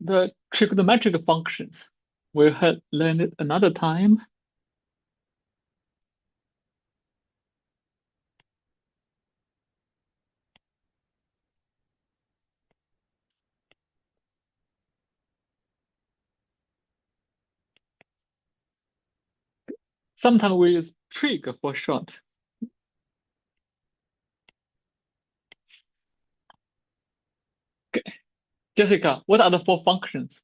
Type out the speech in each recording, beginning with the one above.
the trigonometric functions we had learned another time. Sometimes we use trig for short. Okay. Jessica, what are the four functions?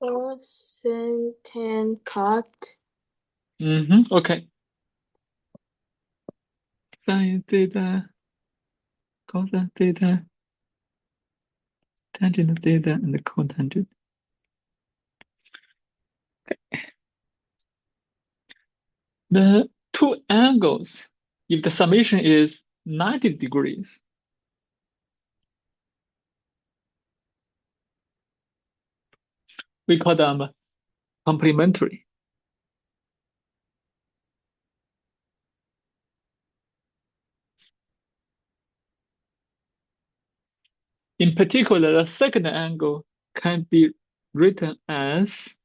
Cosine, tan, cot. Okay. Sine theta, cosine theta, tangent theta, and the cotangent. The two angles, if the summation is 90 degrees, we call them complementary. In particular, the second angle can be written as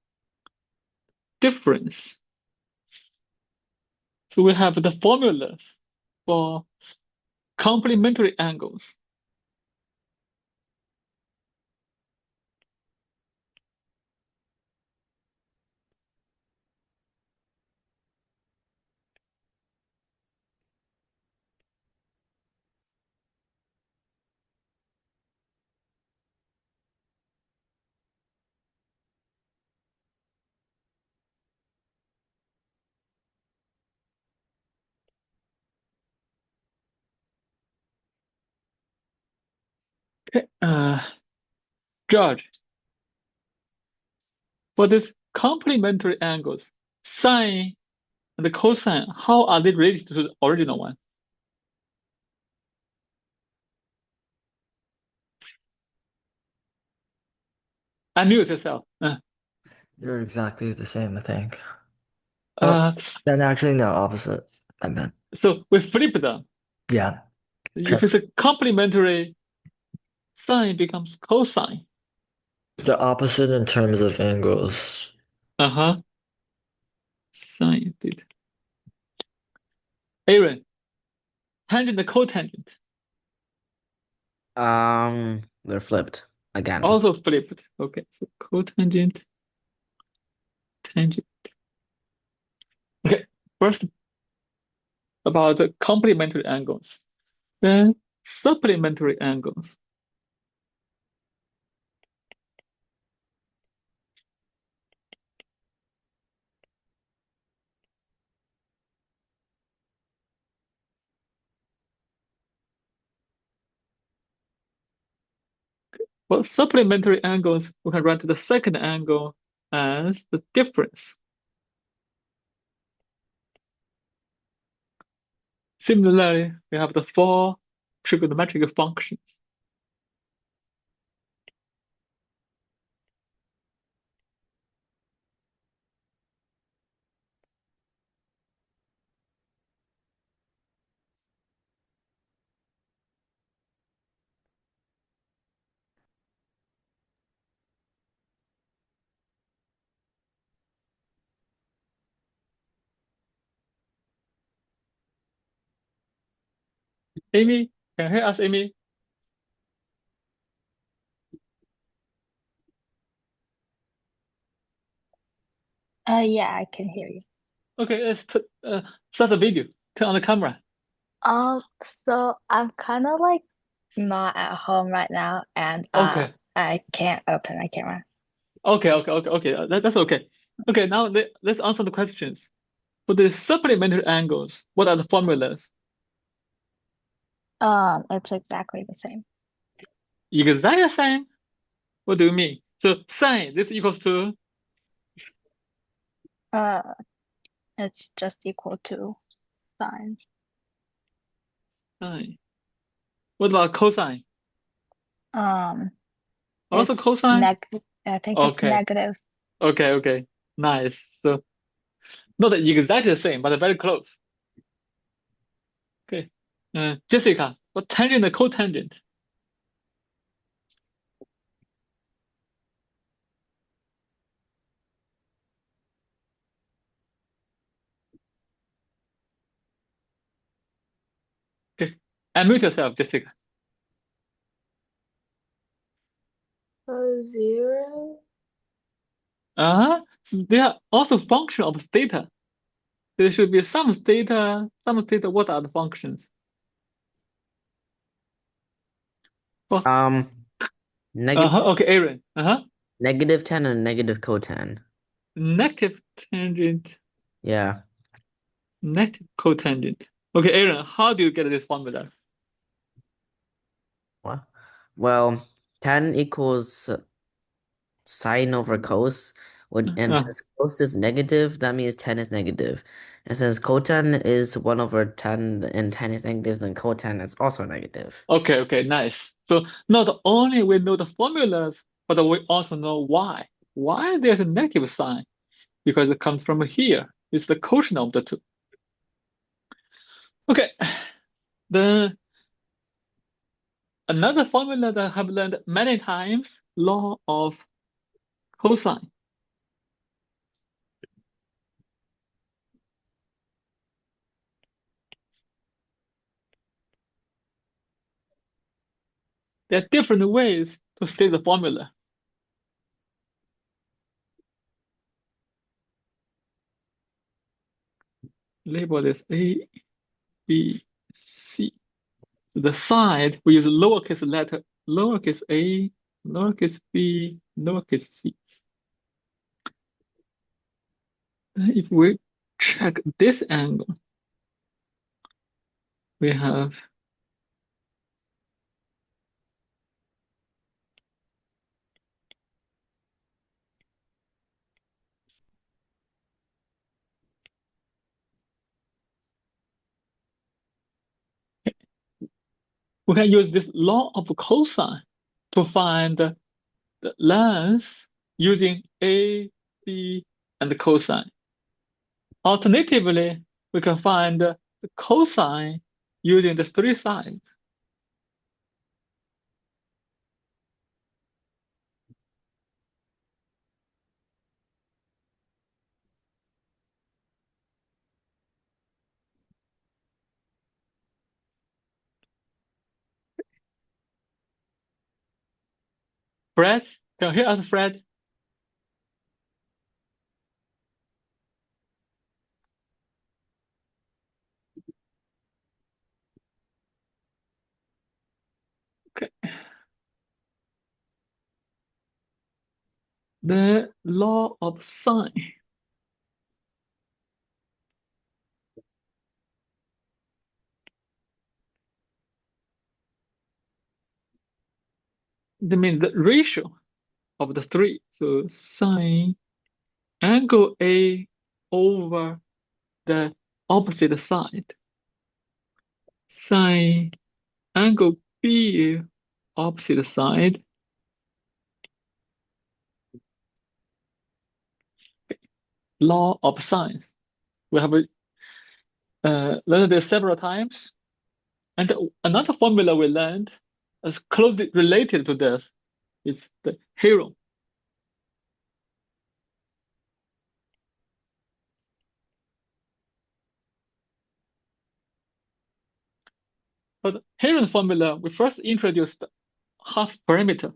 difference. So we have the formulas for complementary angles. Okay, George, for these complementary angles, sine and cosine, how are they related to the original one? Unmute yourself. They're exactly the same, I think. Uh, Then actually, no, opposite. I meant. so we flip them. Yeah. If it's a complementary, sine becomes cosine. The opposite in terms of angles. Uh-huh. Sine theta. Aaron, tangent and cotangent, They're flipped again. also flipped. Okay, so cotangent, tangent. Okay, first about the complementary angles, then supplementary angles. For supplementary angles, we can write the second angle as the difference. Similarly, we have the four trigonometric functions. Amy, can you hear us, Amy? Yeah, I can hear you. Okay, let's start the video. Turn on the camera. So I'm kind of like not at home right now, and Okay, I can't open my camera. okay. That's okay. Okay, now let's answer the questions. For the supplementary angles, what are the formulas? It's exactly the same. Exactly the same. What do you mean? So sine, this equals to Uh, it's just equal to sine. sine. What about cosine? Um, Also it's cosine? I think it's Okay, negative. okay. Nice. So not exactly the same, but very close. Okay. Jessica, what tangent and cotangent? Unmute yourself, Jessica. 0. They are also function of theta. There should be some theta, some theta. What are the functions? Well, Negative okay, Aaron. negative tan and negative cotan. Negative tangent, Yeah. negative cotangent. Okay, Aaron, how do you get this formula? What? Well, tan equals sine over cos. And Uh, since cos is negative, that means tan is negative. And since cotan is 1 over tan and tan is negative, then cotan is also negative. okay, nice. So not only we know the formulas, but we also know why. Why there's a negative sign? Because it comes from here. It's the quotient of the two. Okay, then another formula that I have learned many times, law of cosine. There are different ways to state the formula. Label this A, B, C. So the side, we use lowercase letter, lowercase a, lowercase b, lowercase c. Then if we check this angle, we have we can use this law of cosine to find the length using a, b, and cosine. Alternatively, we can find the cosine using the three sides. Fred, can you hear us, Fred? Okay. The law of sine. That means the ratio of the three. So sine angle A over the opposite side. Sine angle B opposite side. Law of sines. We have learned this several times. And another formula we learned is closely related to this is the Heron. But Heron formula, we first introduced half parameter.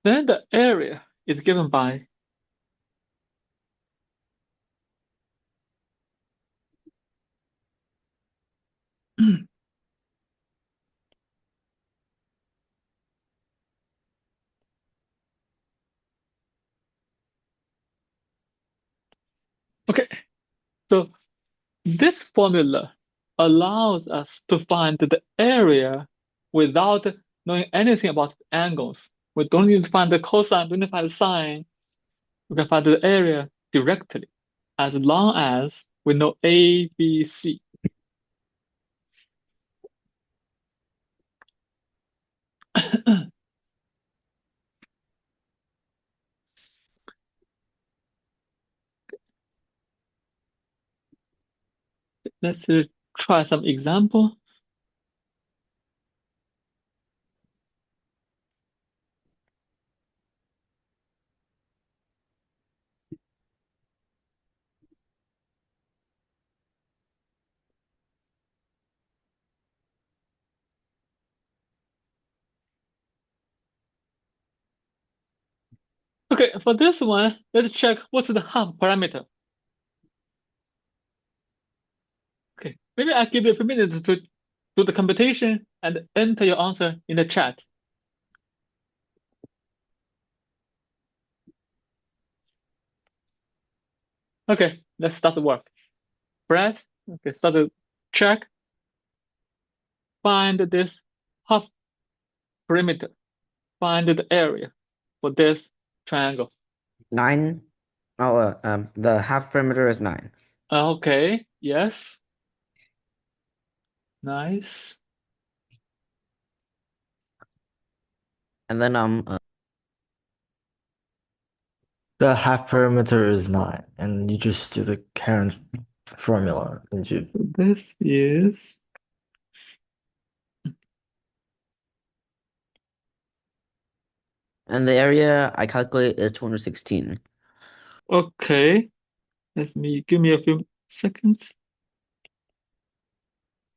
Then the area is given by okay. So this formula allows us to find the area without knowing anything about angles. We don't need to find the cosine, don't need to find the sine. We can find the area directly as long as we know A, B, C. Let's try some example. Okay, for this one, let's check what's the half parameter. Okay, maybe I'll give you a few minutes to do the computation and enter your answer in the chat. Okay, let's start the work. Brad, okay, start to check. Find this half perimeter. Find the area for this triangle. 9. Oh, the half perimeter is 9. Okay, yes. Nice. And then The half perimeter is 9, and you just do the Heron formula, and you So this is and the area I calculate is 216. okay. Give me a few seconds.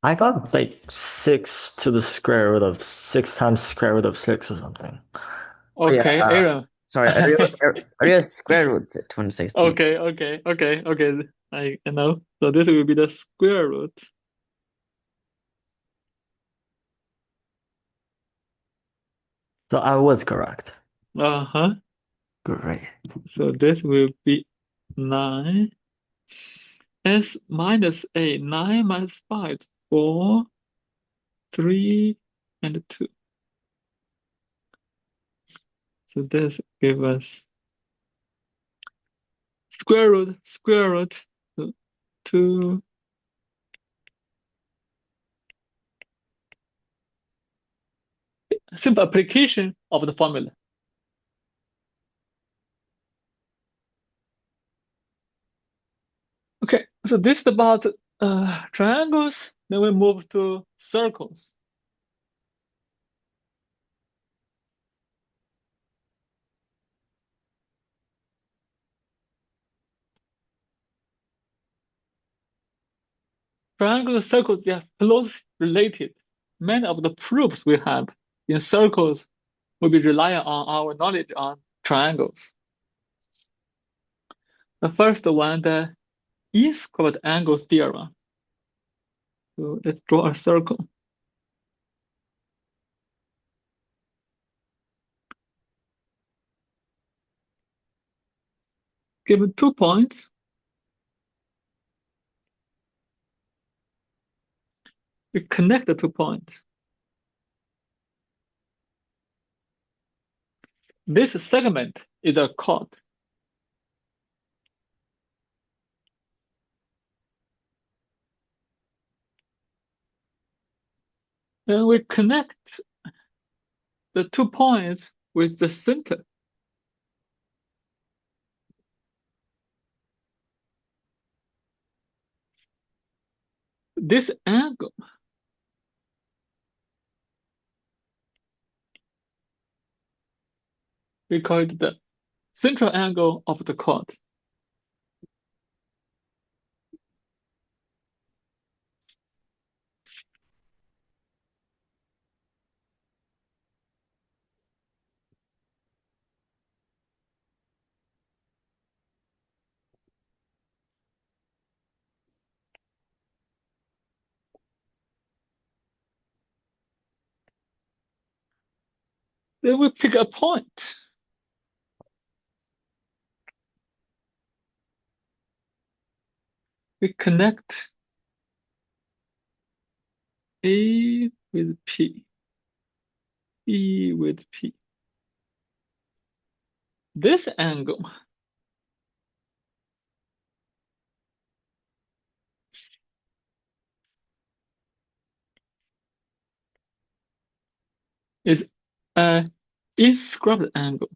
I got like 6 to the square root of 6 times square root of 6 or something. Oh, yeah, Okay, Aaron. sorry, area square root's at 216. Okay. I know. So this will be the square root. So I was correct. Uh-huh. Great. So this will be 9. S minus A, 9 minus 5, 4, 3, and 2. So this give us square root, so 2. Simple application of the formula. Okay, so this is about triangles. Then we move to circles. Triangles and circles, they are closely related. Many of the proofs we have in circles will be reliant on our knowledge on triangles. The first one, the Inscribed Angle Theorem. So let's draw a circle. Given 2 points, we connect the 2 points. This segment is a chord. Then we connect the 2 points with the center. This angle we call it the central angle of the chord. Then we pick a point. We connect A with P, E with P. This angle is an inscribed angle.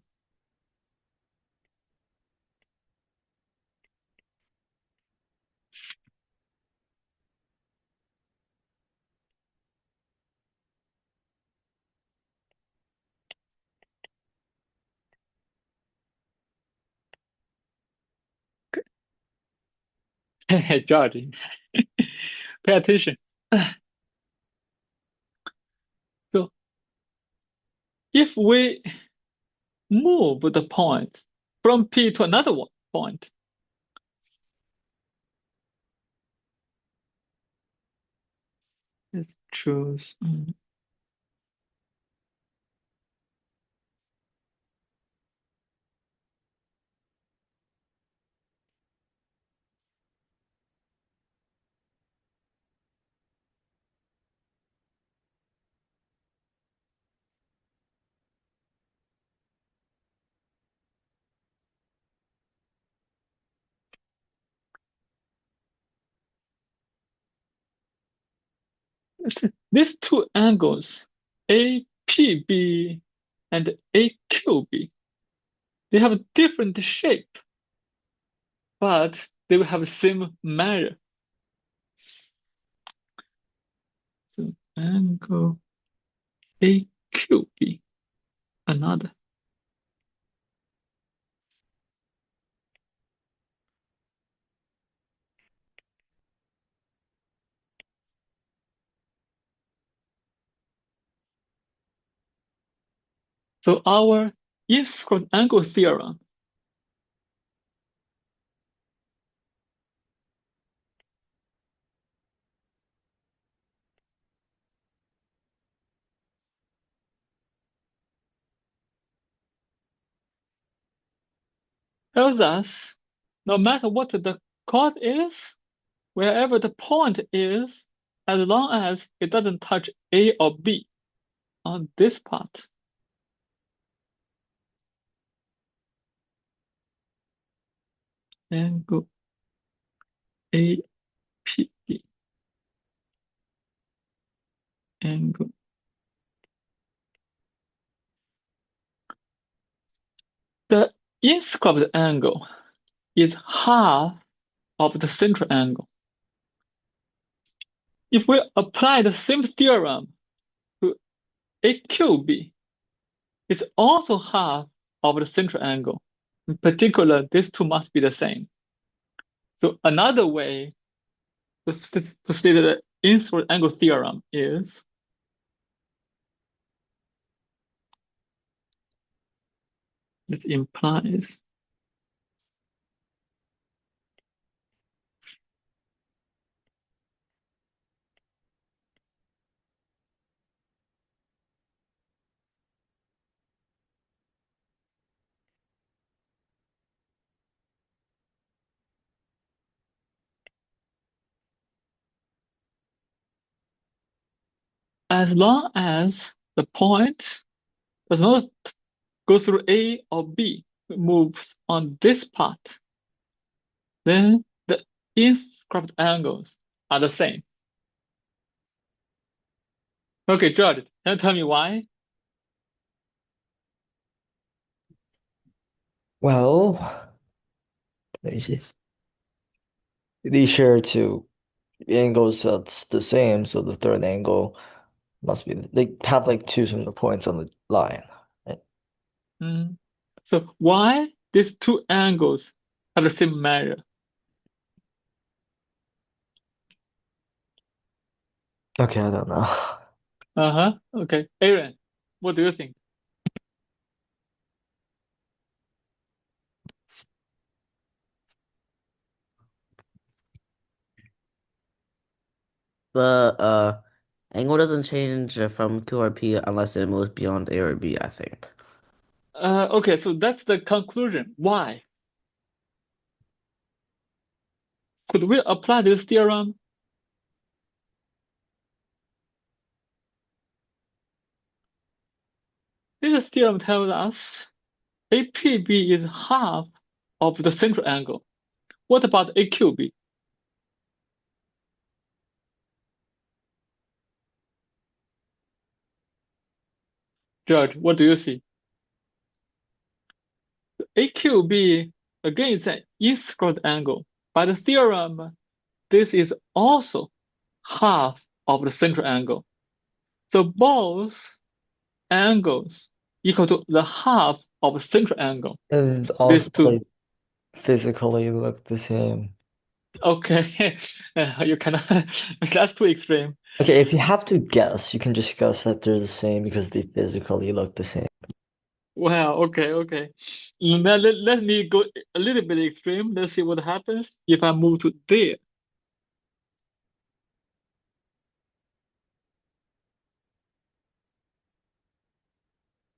George, pay attention. So if we move the point from P to another point, let's choose. These two angles, APB and AQB, they have a different shape, but they will have the same measure. So angle AQB, another. So our Inscribed Angle Theorem tells us no matter what the chord is, wherever the point is, as long as it doesn't touch A or B on this part, angle APB, angle. The inscribed angle is half of the central angle. If we apply the same theorem to AQB, it's also half of the central angle. In particular, these two must be the same. So another way to state the inscribed angle theorem is this implies as long as the point does not go through A or B, it moves on this part, then the inscribed angles are the same. Okay, George, can you tell me why? Well, let me see. These share two angles that's the same, so the third angle must be they have like two similar points on the line. Right? So why these two angles have the same measure? Okay, I don't know. Uh-huh. Okay. Aaron, what do you think? The angle doesn't change from Q or P unless it moves beyond A or B, I think. Okay, so that's the conclusion. Why? Could we apply this theorem? This theorem tells us APB is half of the central angle. What about AQB? George, what do you see? AQB, again, is an inscribed angle. By the theorem, this is also half of the central angle. So both angles equal to the half of the central angle. And These also two. they physically look the same. Okay, you cannot. That's too extreme. Okay, if you have to guess, you can just guess that they're the same because they physically look the same. Well, okay. Now let me go a little bit extreme. Let's see what happens if I move to there.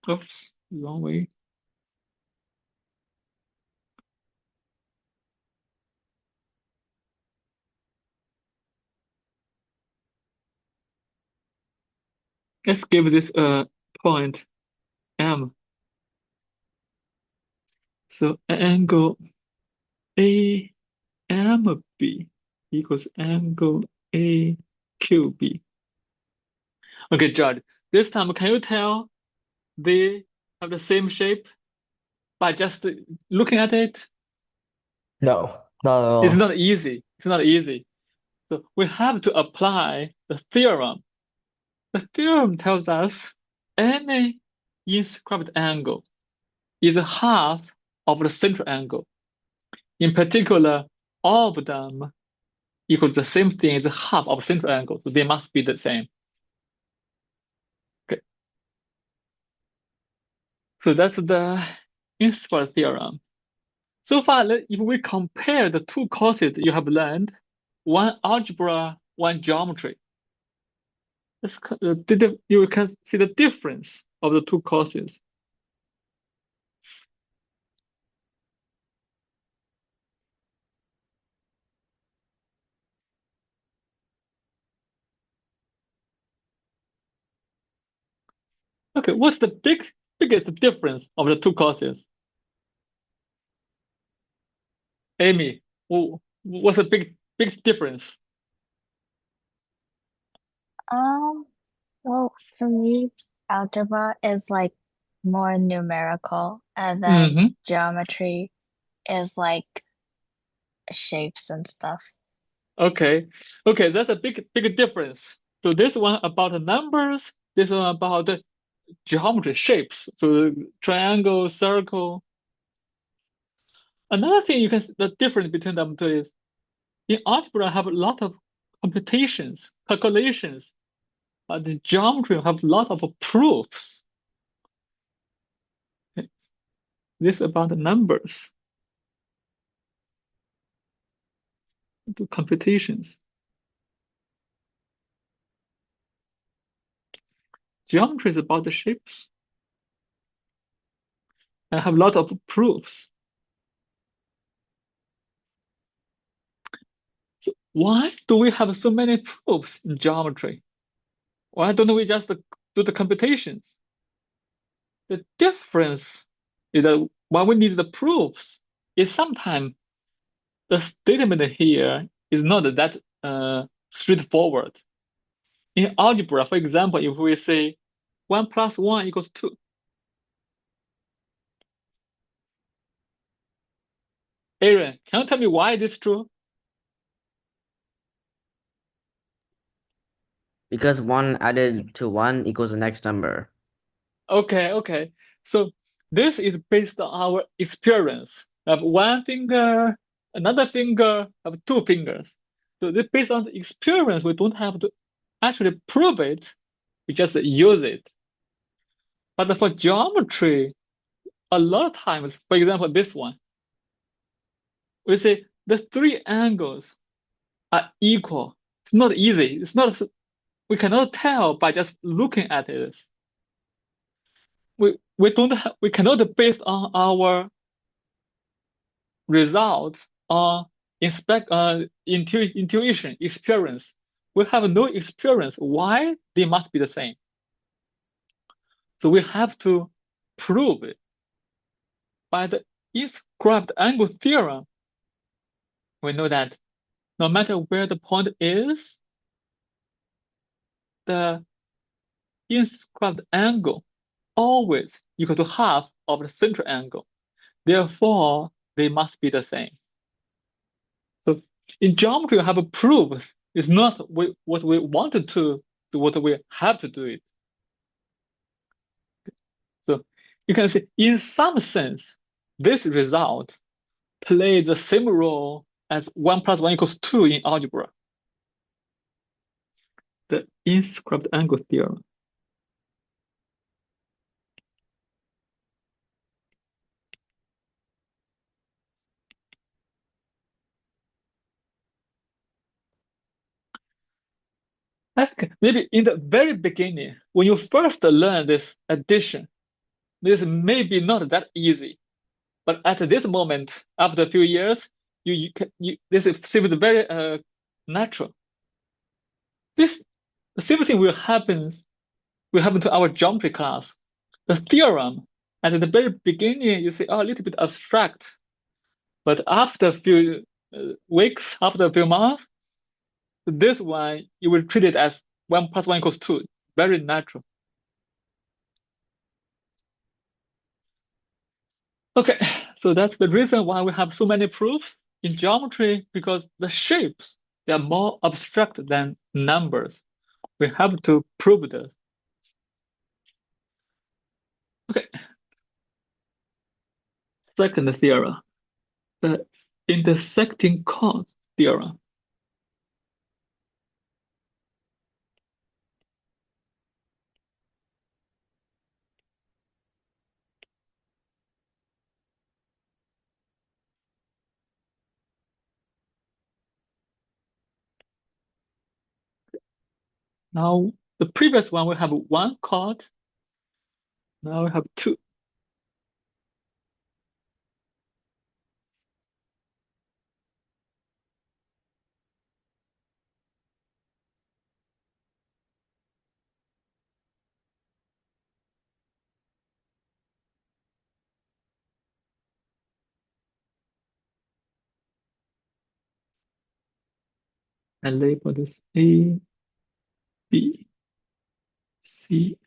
Oops, wrong way. Let's give this a point M. So angle AMB equals angle AQB. Okay, Judd, this time can you tell they have the same shape by just looking at it? No, not at It's all. not easy. It's not easy. So we have to apply the theorem. The theorem tells us any inscribed angle is half of the central angle. In particular, all of them equal to the same thing as half of the central angle, so they must be the same. Okay. So that's the Inscribed theorem. So far, if we compare the two courses you have learned, one algebra, one geometry, you can see the difference of the two courses. Okay, what's the biggest difference of the two courses? Amy, what's the biggest difference? Um, well, to me, algebra is like more numerical, and then Mm-hmm. geometry is like shapes and stuff. Okay, that's a big difference. So this one about the numbers, this one about the geometry shapes. So triangle, circle. Another thing the difference between them two is in algebra have a lot of computations, calculations. The geometry have a lot of proofs. Okay, this about the numbers, the computations. Geometry is about the shapes and have a lot of proofs. So why do we have so many proofs in geometry? Why don't we just do the computations? The difference is that when we need the proofs, is sometimes the statement here is not that straightforward. In algebra, for example, if we say 1 plus 1 equals 2, Aaron, can you tell me why this is true? Because 1 added to 1 equals the next number. Okay. So this is based on our experience. I have one finger, another finger, I have two fingers. So this based on the experience, we don't have to actually prove it, we just use it. But for geometry, a lot of times, for example, this one, we say the three angles are equal. It's not easy. We cannot tell by just looking at it. We cannot base on our results on intuition, experience. We have no experience. Why they must be the same? So we have to prove it. By the inscribed angle theorem, we know that no matter where the point is, the inscribed angle always equal to half of the central angle. Therefore, they must be the same. So in geometry, we have a proof. It's not what we wanted to do, what we have to do it. So you can see, in some sense, this result plays the same role as 1 plus 1 equals 2 in algebra. The Inscribed Angle Theorem. Maybe in the very beginning, when you first learn this addition, this may be not that easy. But at this moment, after a few years, this seems very natural. The same thing will happen to our geometry class. The theorem at the very beginning, you say, oh, a little bit abstract. But after a few weeks, after a few months, this one, you will treat it as 1 plus 1 equals 2. Very natural. Okay, so that's the reason why we have so many proofs in geometry, because the shapes, they are more abstract than numbers. We have to prove this. Okay. Second theorem, the intersecting chords theorem. Now, the previous one, we have 1 chord. Now we have 2. I label this A, B, C,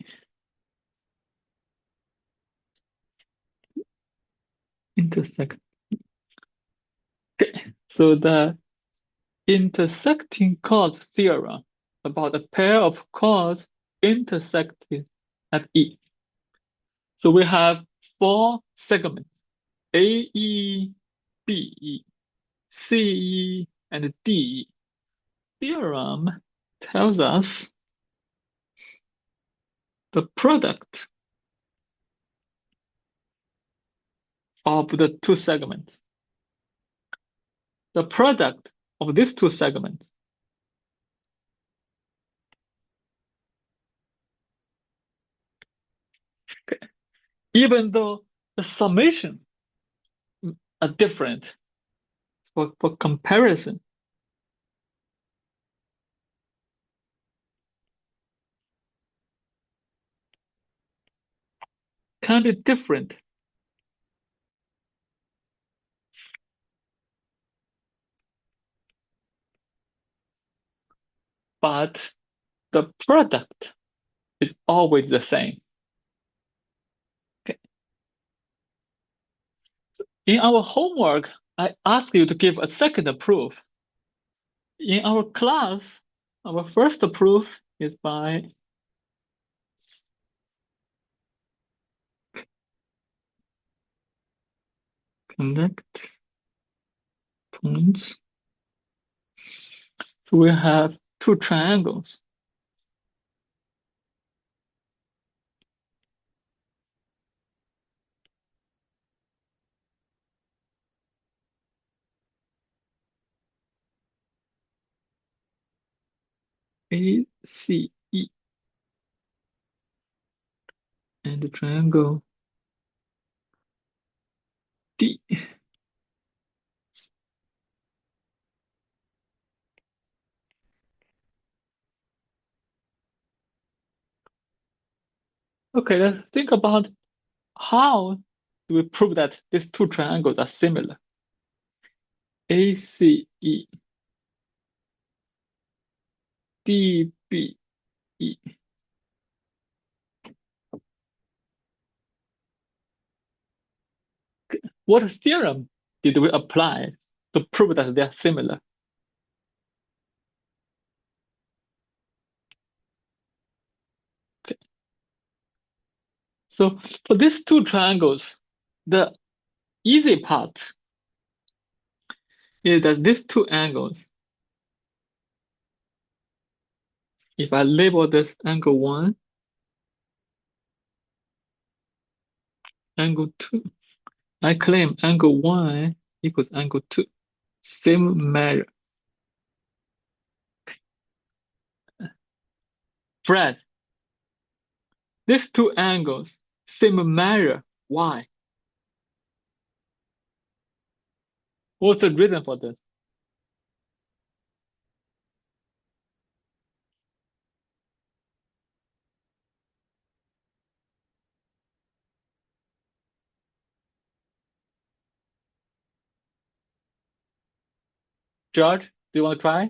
intersect. Okay, so the intersecting chords theorem about a pair of chords intersecting at E. So we have 4 segments, A, E, B, E, C, E, and D, E. Theorem tells us the product of the 2 segments. The product of these 2 segments even though the summation are different for comparison. Can be different. But the product is always the same. Okay. So in our homework, I asked you to give a second proof. In our class, our first proof is by connect points. So we have 2 triangles. ACE and the triangle D. Okay, let's think about how do we prove that these 2 triangles are similar. ACE, DBE. What theorem did we apply to prove that they are similar? Okay. So for these 2 triangles, the easy part is that these two angles, if I label this angle 1, angle 2, I claim angle 1 equals angle 2. Same measure. Fred, these two angles, same measure. Why? What's the reason for this? George, do you want to try?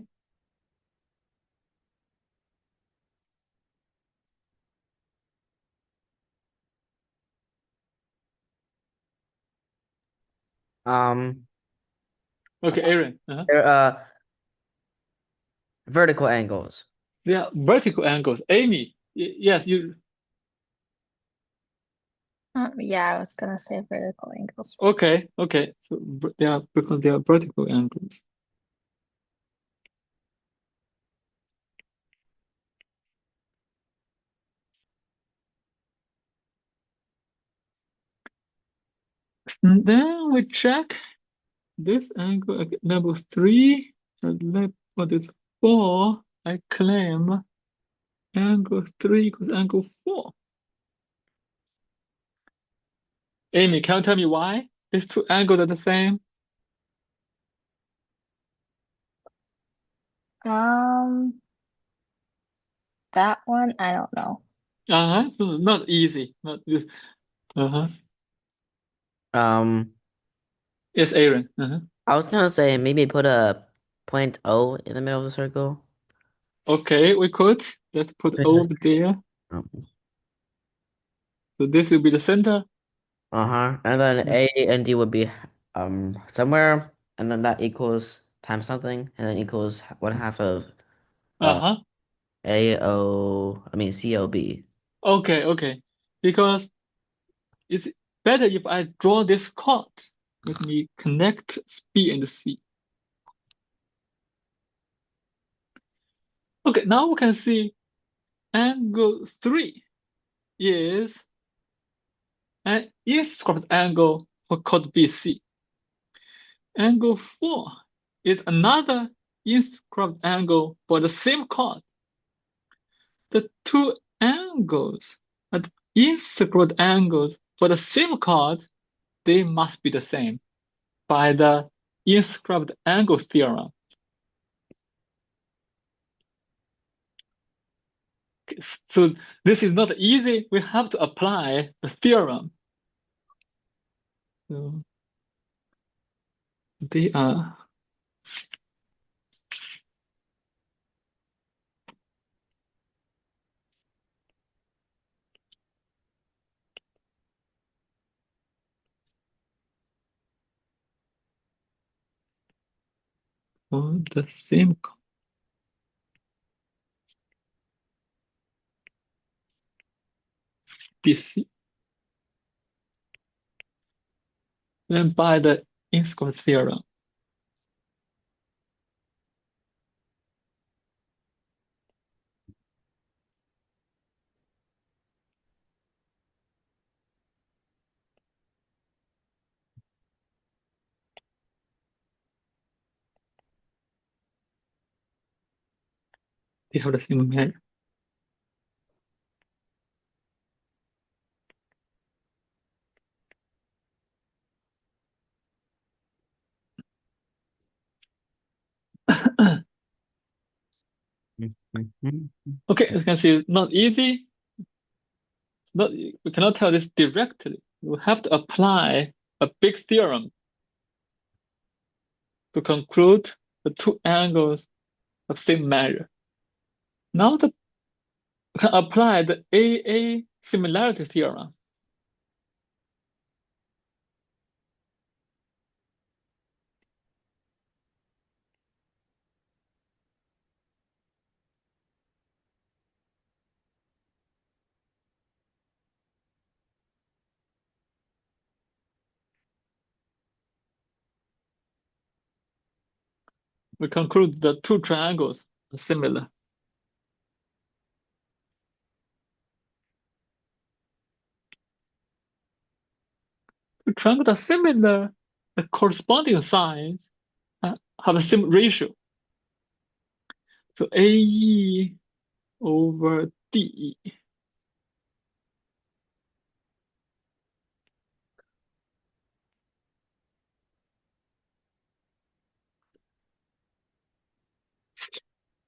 Um, Okay, Aaron. they're vertical angles. They are vertical angles. Amy, yes, you. Yeah, I was gonna say vertical angles. Okay, okay. So they are because they are vertical angles. And then we check this angle, okay, level 3, and level is 4. I claim angle 3 equals angle 4. Amy, can you tell me why these two angles are the same? Um, that one, I don't know. So not easy. Not this. Uh-huh. Um, Yes, Aaron. I was gonna say maybe put a point O in the middle of the circle. Okay, we could. Let's put O over there. Um, So this will be the center. uh-huh. And then Mm. A and D would be somewhere, and then that equals times something, and then equals 1/2 of uh Uh-huh. COB. Okay, okay. Because it's better if I draw this chord. Let me connect B and C. Okay, now we can see angle 3 is an inscribed angle for chord BC. Angle 4 is another inscribed angle for the same chord. The two angles are inscribed angles for the same chord, they must be the same by the inscribed angle theorem. So this is not easy. We have to apply the theorem. So they are on the same BC. And by the Inscribed theorem. They have the same measure. Okay, as you can see, it's not easy. It's not, we cannot tell this directly. We have to apply a big theorem to conclude the two angles of same measure. Now we can apply the AA similarity theorem. we conclude the two triangles are similar. The triangles are similar. The corresponding sides have a same ratio. So AE over DE.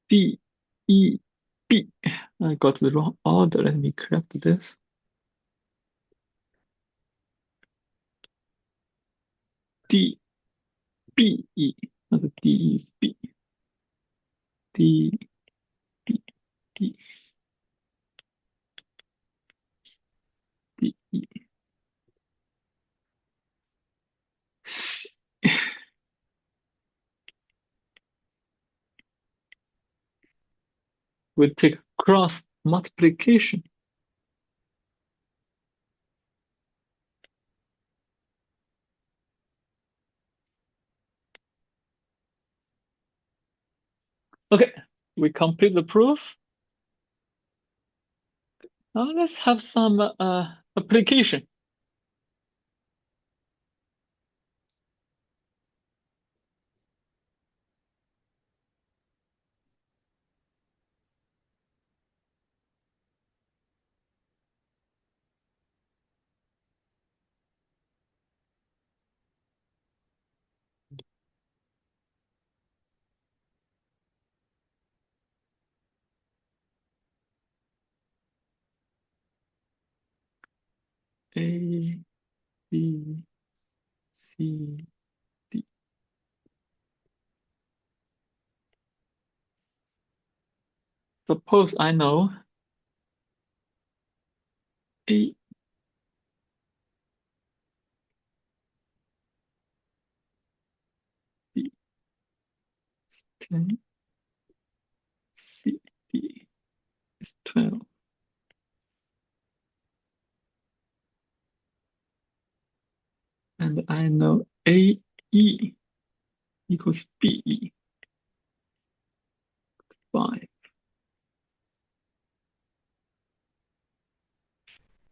D, E, B. I got the wrong order. Let me correct this. D, B, E, not D, E, B. D, B, E, D, E. C. We take cross multiplication. Okay, we complete the proof. Now let's have some application. A, B, C, D. Suppose I know A, B, 10, C, D is 12. And I know AE equals BE, 5.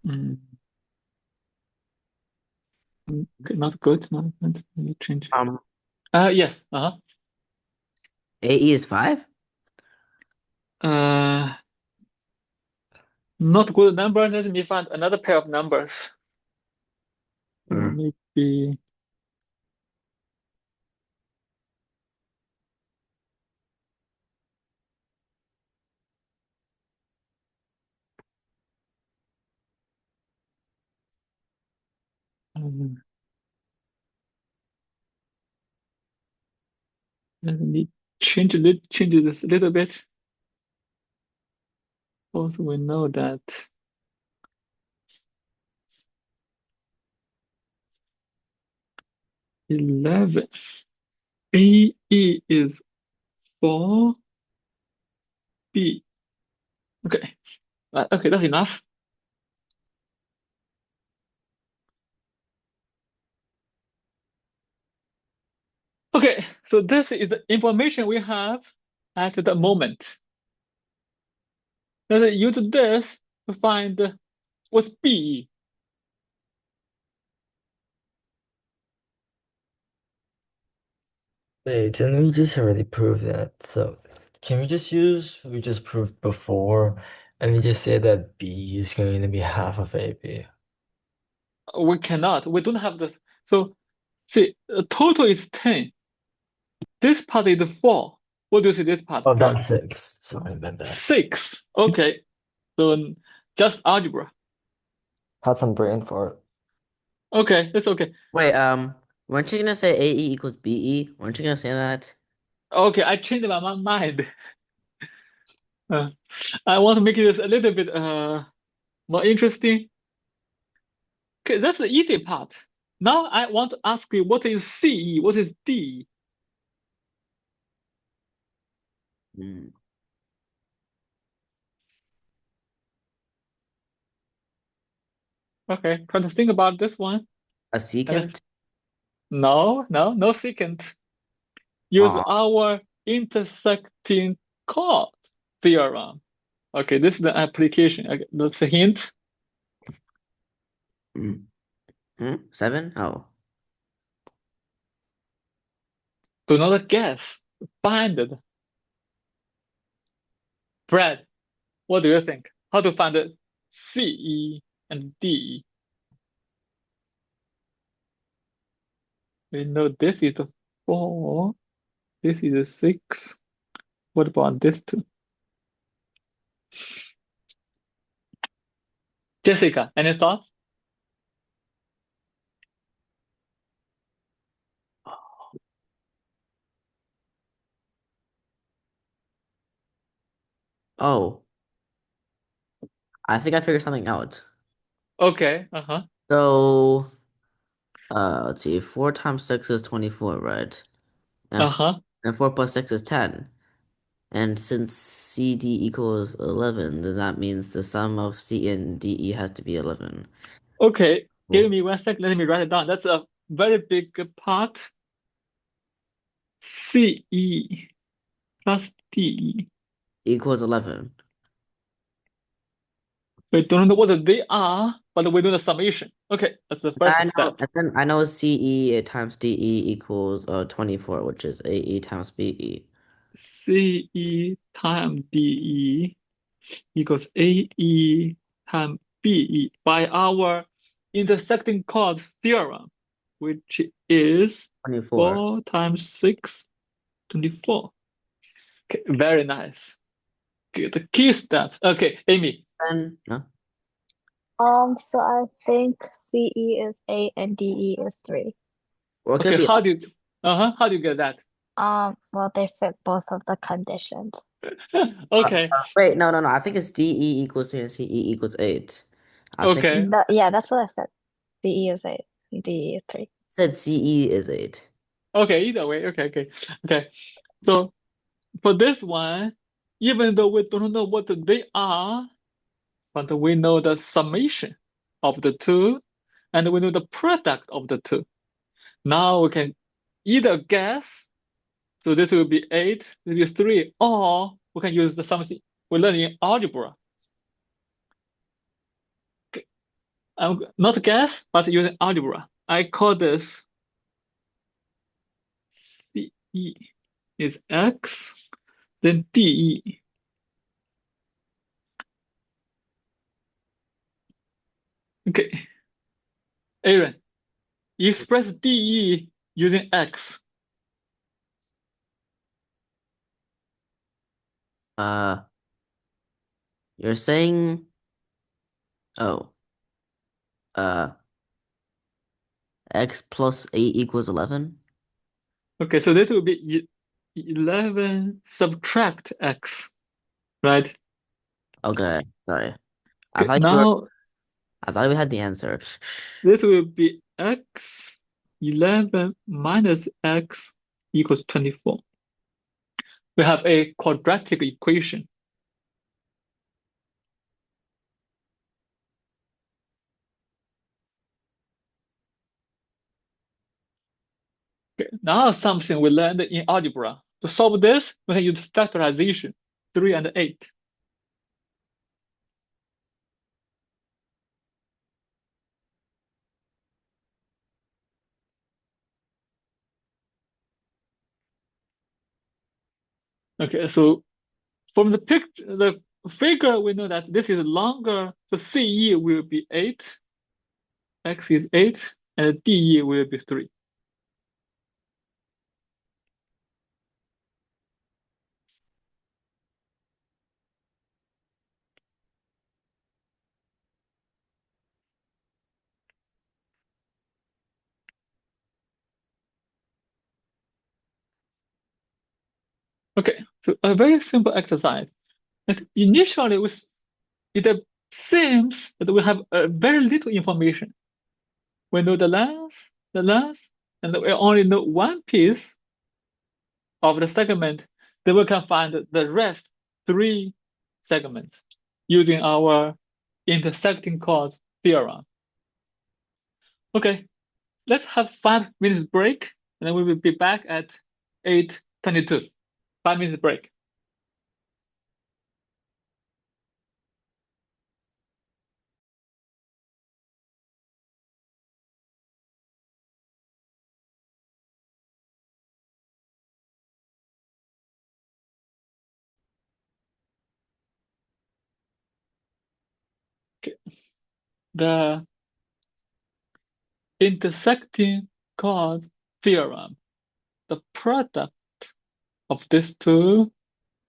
Mm. Okay, not good. Not good. Let me change. Yes. AE is 5? Not good number. Let me find another pair of numbers. Maybe let me change this a little bit. Also, we know that 11 AE is 4B. Okay. Okay, that's enough. Okay, so this is the information we have at the moment. Let's use this to find what's BE. Hey, didn't we just already prove that? So can we just proved before, and we just say that B is going to be half of AB? We cannot. We don't have this. So see, total is 10. This part is 4. What do you see this part? Oh, that's 6. Sorry about that. 6. Okay. So just algebra. Had some brain fart. Okay, it's okay. Wait, weren't you gonna say AE equals BE? Weren't you gonna say that? Okay, I changed my mind. I want to make this a little bit more interesting. Okay, that's the easy part. Now I want to ask you, what is CE? What is D? Mm. Okay, try to think about this one. A And if, secant? no secant. use our intersecting chords theorem. Okay, this is the application. Okay, that's a hint. 7? Oh. Do not guess. Find it. Brad, what do you think? How to find it? CE and DE. We know this is a 4. This is a 6. What about this two? Jessica, any thoughts? Oh. I think I figured something out. Okay, So, let's see. 4 times 6 is 24, right? And, and 4 plus 6 is 10. And since CD equals 11, then that means the sum of C and DE has to be 11. Okay, give Cool. me 1 second. Let me write it down. That's a very big part. CE plus DE. Equals 11. We don't know what they are, but we know the summation. Okay, that's the first step. And then I know CE times DE equals 24, which is AE times BE. CE times DE equals AE times BE by our intersecting chords theorem, which is 24. 4 times 6, 24. Okay, very nice. Okay, the key steps. Okay, Amy. And no? So I think CE is 8 and DE is 3. Or it could Okay, be. how do you get that? Well, they fit both of the conditions. Okay, Wait, no. I think it's DE equals 3 and CE equals 8. I think okay, Yeah, that's what I said. CE is 8 and DE is 3. it said CE is 8. okay, either way. Okay. So for this one, even though we don't know what they are, but we know the summation of the two, and we know the product of the two. Now we can either guess, so this will be 8, this will be 3, or we can use the something we learned in algebra. Not guess, but using algebra. I call this CE is X, then DE. Okay, Aaron, express DE using X. You're saying, oh, uh, X plus 8 equals 11? Okay, so this will be 11 subtract X, right? Okay, sorry. Okay, now I thought we had the answer. this will be X 11 minus X equals 24. We have a quadratic equation. Okay, now something we learned in algebra. To solve this, we can use factorization, 3 and 8. Okay, so from the picture, the figure, we know that this is longer, so CE will be 8, X is 8, and DE will be 3. Okay, so a very simple exercise. Initially, it seems that we have very little information. We know the length, and we only know one piece of the segment. Then we can find the rest 3 segments using our intersecting chords theorem. Okay, let's have 5 minutes break, and then we will be back at 8:22. 5 minutes break. Okay. The intersecting chords theorem. The product of these two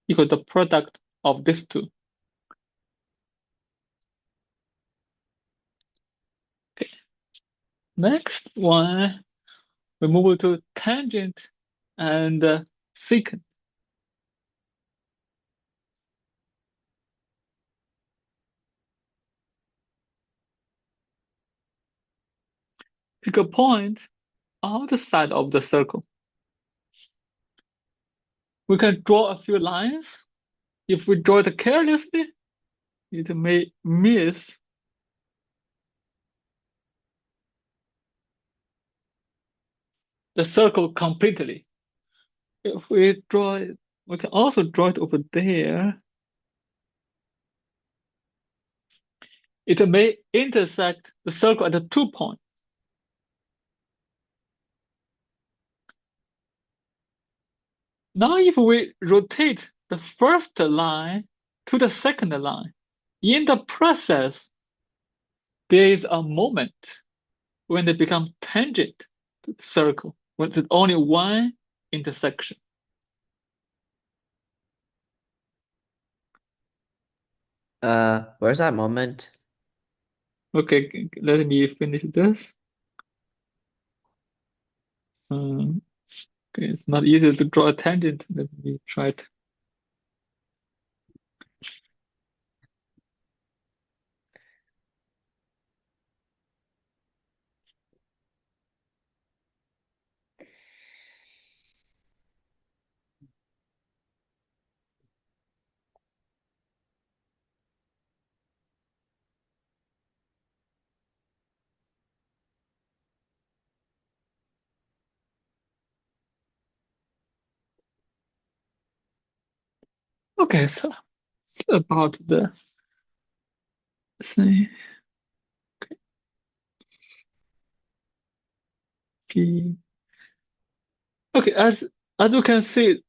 equals the product of these two. Okay. Next one, we move to tangent and secant. Pick a point outside of the circle. We can draw a few lines. If we draw it carelessly, it may miss the circle completely. If we draw it, we can also draw it over there. It may intersect the circle at the 2 points. Now if we rotate the first line to the second line, in the process, there is a moment when they become tangent to the circle, when there's only one intersection. Where's that moment? Okay, let me finish this. Okay, it's not easy to draw a tangent. Let me try it. Okay, so it's about the same. Okay. Okay, as you can see,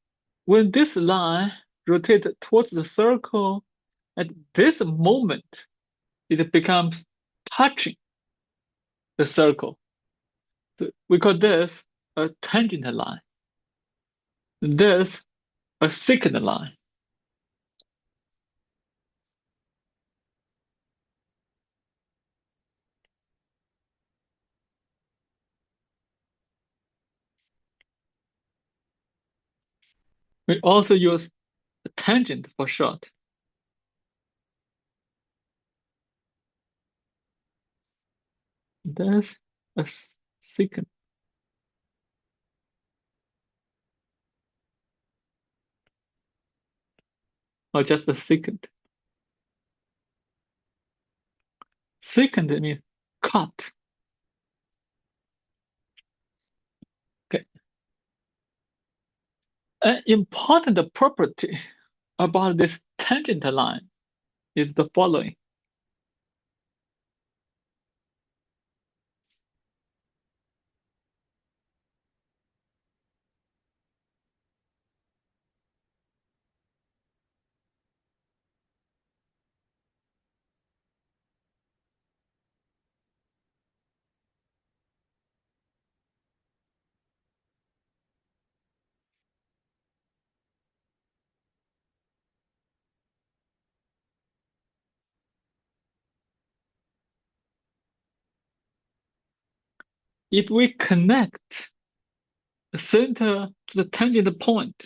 when this line rotates towards the circle, at this moment, it becomes touching the circle. So we call this a tangent line. This a secant line. We also use a tangent for short. There's a secant. Or just a secant. Secant means cut. Okay. An important property about this tangent line is the following. If we connect the center to the tangent point,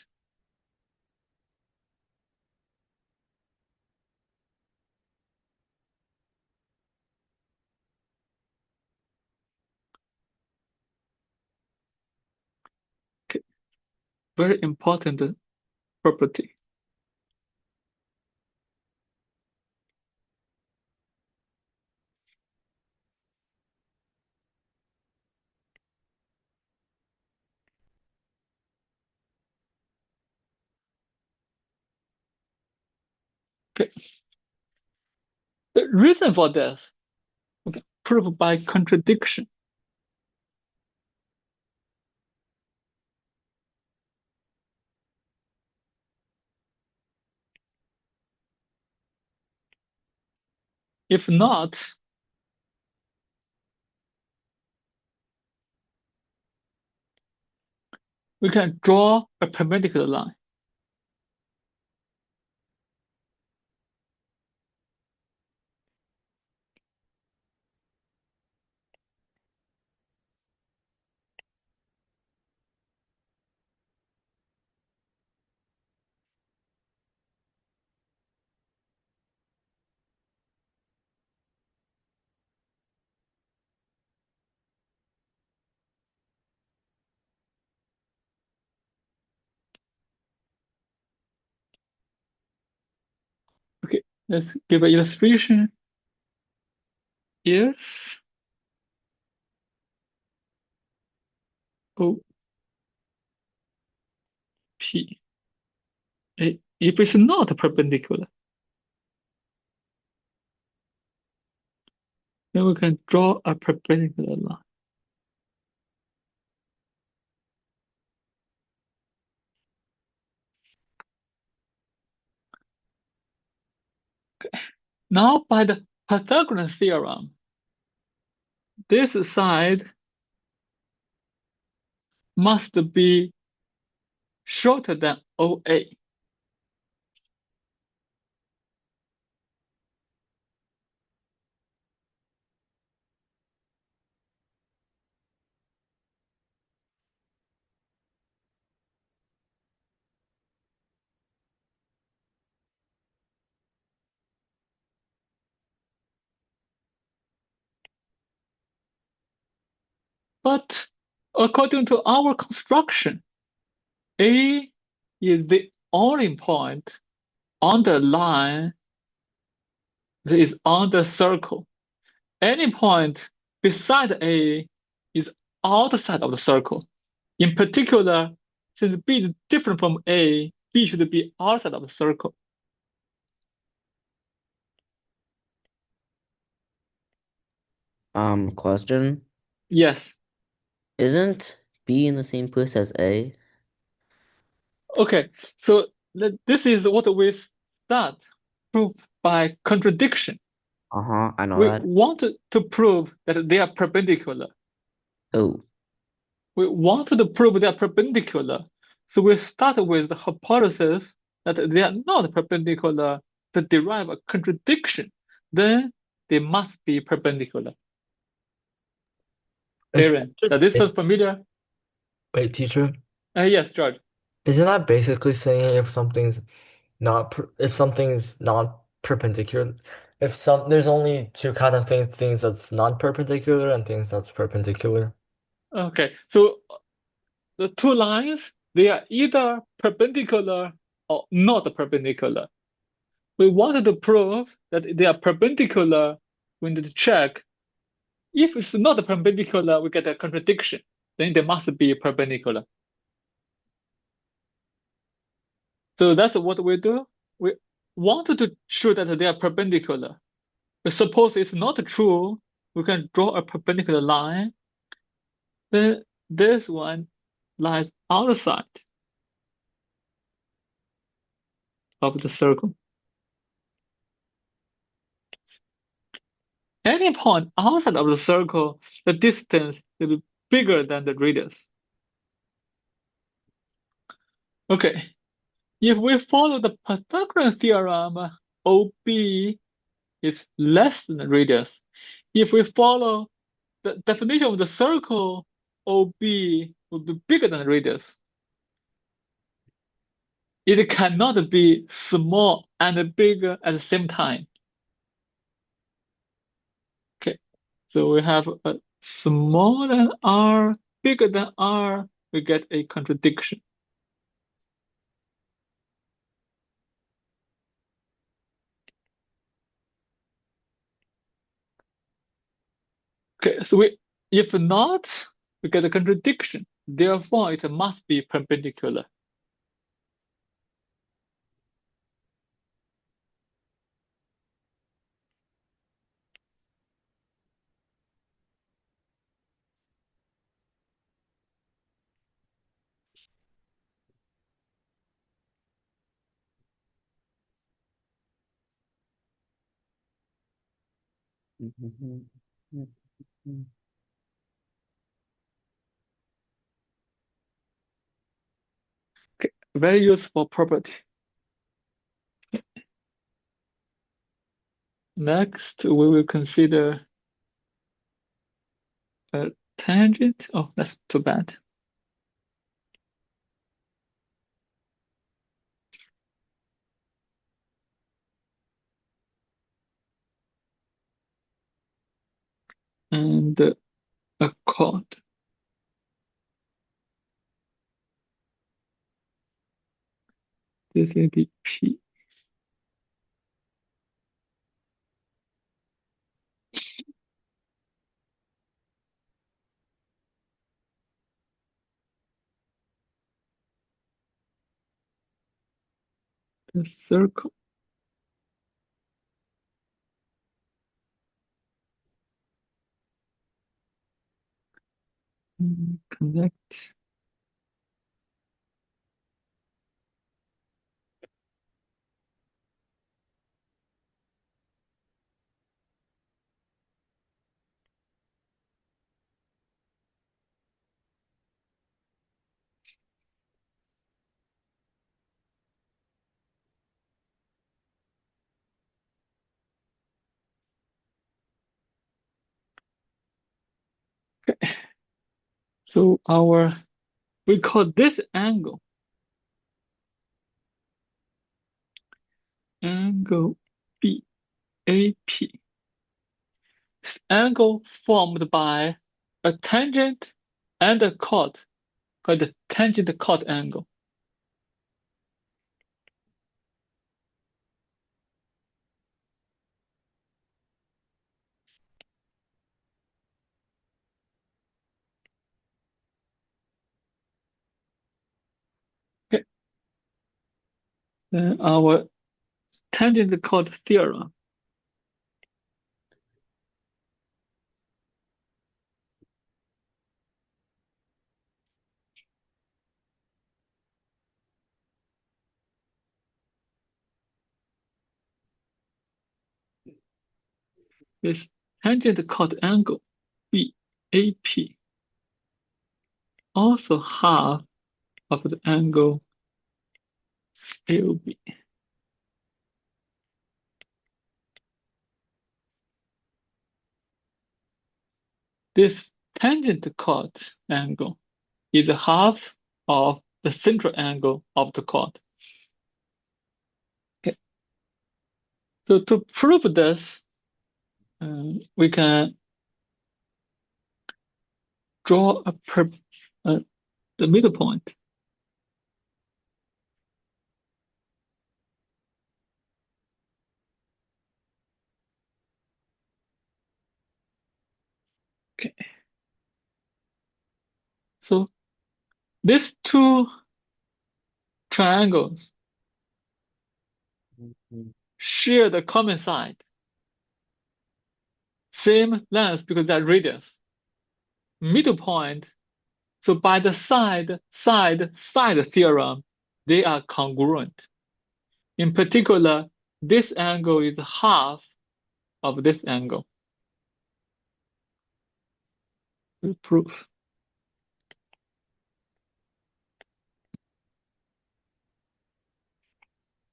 okay, very important property. Okay. The reason for this, we can prove by contradiction. If not, we can draw a perpendicular line. Okay, let's give an illustration. If OP, if it's not perpendicular, then we can draw a perpendicular line. Okay. Now, by the Pythagorean theorem, this side must be shorter than OA. But according to our construction, A is the only point on the line that is on the circle. Any point beside A is outside of the circle. In particular, since B is different from A, B should be outside of the circle. Question. Yes. Isn't B in the same place as A? Okay, so this is what we start proof by contradiction. I know We that. want to prove that they are perpendicular. Oh. We wanted to prove they are perpendicular. So we start with the hypothesis that they are not perpendicular to derive a contradiction. Then they must be perpendicular. Heron, does this sound familiar? Wait, teacher? Yes, George. Isn't that basically saying if something's not perpendicular, there's only two kind of things that's not perpendicular and things that's perpendicular? Okay, so the two lines, they are either perpendicular or not perpendicular. We wanted to prove that they are perpendicular. We need to check. If it's not perpendicular, we get a contradiction. Then they must be perpendicular. So that's what we do. We wanted to show that they are perpendicular. But suppose it's not true, we can draw a perpendicular line. Then this one lies outside of the circle. Any point outside of the circle, the distance will be bigger than the radius. Okay, if we follow the Pythagorean theorem, OB is less than the radius. If we follow the definition of the circle, OB would be bigger than the radius. It cannot be small and bigger at the same time. Okay, so we have a smaller than R, bigger than R, we get a contradiction. Okay, so if not, we get a contradiction. Therefore, it must be perpendicular. Okay, very useful property. Next, we will consider a tangent. Oh, that's too bad. And a chord. This will be P. The circle. Connect. Okay. So we call this angle BAP. This angle formed by a tangent and a chord called the tangent-chord angle. Okay. Then our tangent-chord theorem. This tangent-chord angle BAP also half of the angle AOB. This tangent-chord angle is half of the central angle of the chord. Okay. So to prove this, we can draw the middle point. Okay. So these two triangles share the common side, same length because they're radius. Middle point. So by the side theorem, they are congruent. In particular, this angle is half of this angle. Proof.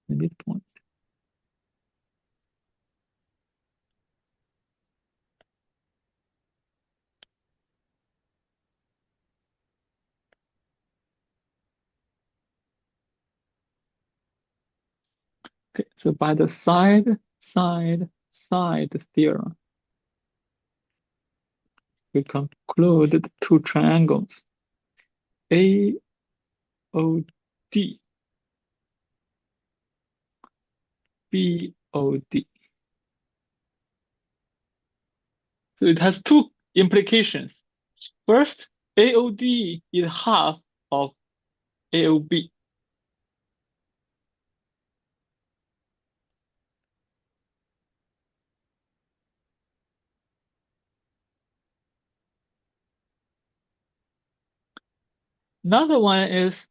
The midpoint. Okay, so by the side theorem, we conclude the two triangles AOD, BOD. So it has two implications. First, AOD is half of AOB. Another one is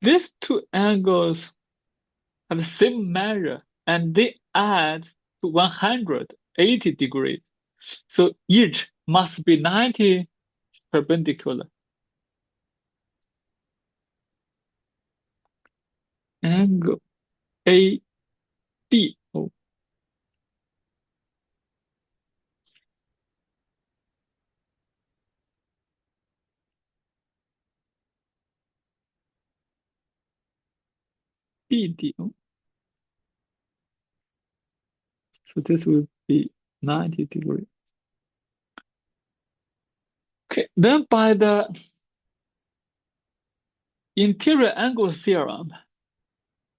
these two angles have the same measure and they add to 180 degrees. So each must be 90 perpendicular. Angle AD. Oh. BD. Oh. So this will be 90 degrees. Okay, then by the interior angle theorem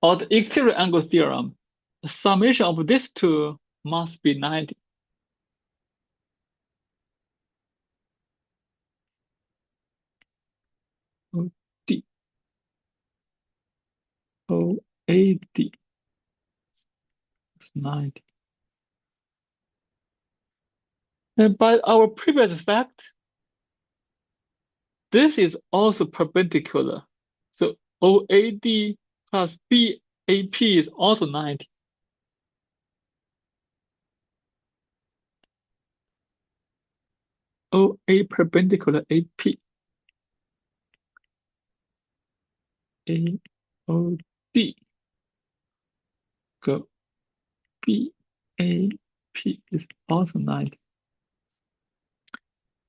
or the exterior angle theorem, the summation of these two must be 90. OD. OAD is 90. And by our previous fact, this is also perpendicular. So OAD plus BAP is also 90. OA perpendicular AP. AOD. Go BAP is also 90.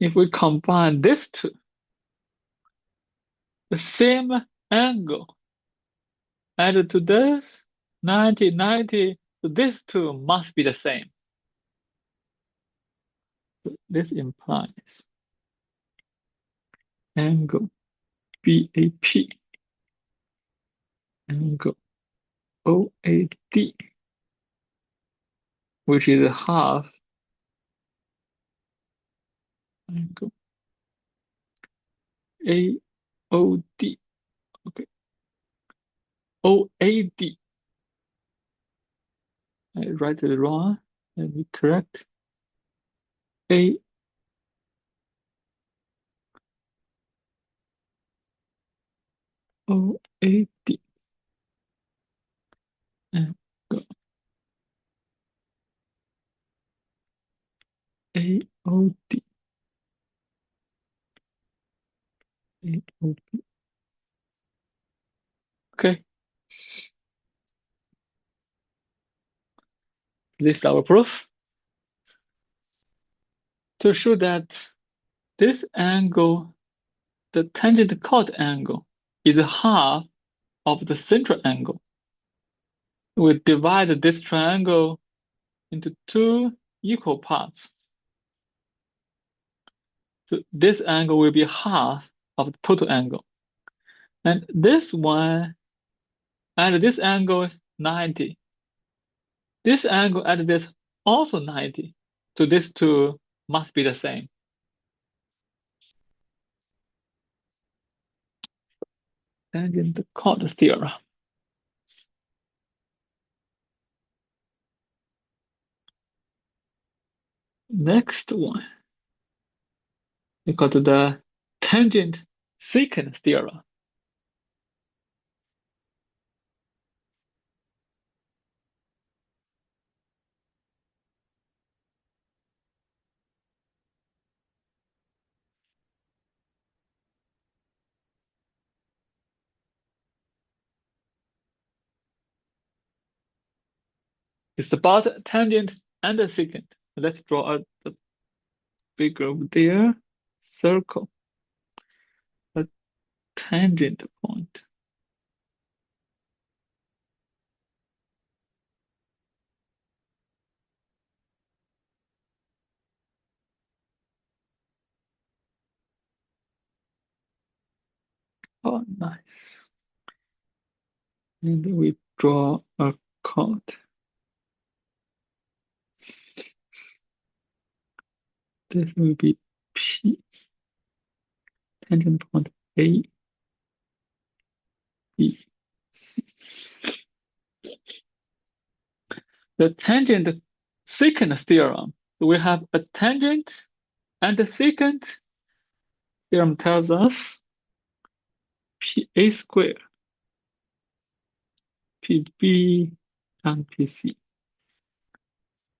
If we combine these two, the same angle added to this, 90, 90, so these two must be the same. So this implies angle BAP, angle OAD, which is half angle AOD. Okay, OAD. I write it wrong. Let me correct. AOD and go AOD. AOD. Okay. This is our proof to show that this angle, the tangent chord angle, is half of the central angle. We divide this triangle into two equal parts. So this angle will be half of the total angle. And this one and this angle is 90. This angle and this also 90. So these two must be the same. Tangent-Chord Theorem. Next one, we got the Tangent-Secant Theorem. It's about tangent and a secant. Let's draw a figure over there, circle, a tangent point. Oh, nice. And we draw a chord. This will be P, tangent point A, B, C. The tangent-secant theorem. We have a tangent and a secant. Theorem tells us PA squared, PB, and PC.